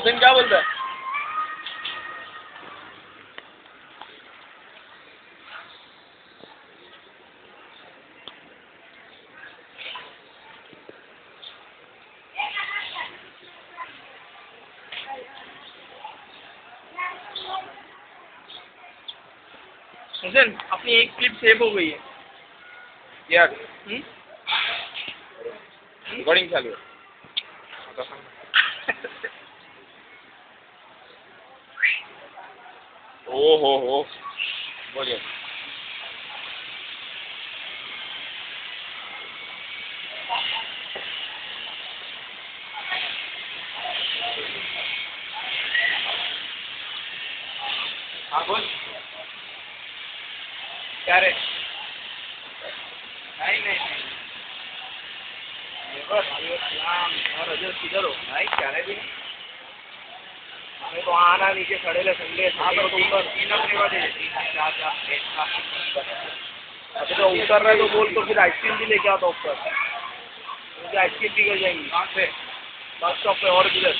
हुसैन क्या बोलता है? हुसैन अपनी एक क्लिप सेव हो गई है यार। रिकॉर्डिंग चालू है। हो बढ़िया। हाँ बोल क्या रे? नहीं बस और अजय किधर हो भाई? क्या रे भी हमें तो आना नीचे खड़े ले संडे पर तो ऊपर तीन अपने बाद अभी तो उतर रहा है तो बोल तो फिर आइसक्रीम भी लेके आता ऊपर। मुझे आइसक्रीम भी कर जाएंगी। कहाँ से? बस स्टॉप पे और किधर?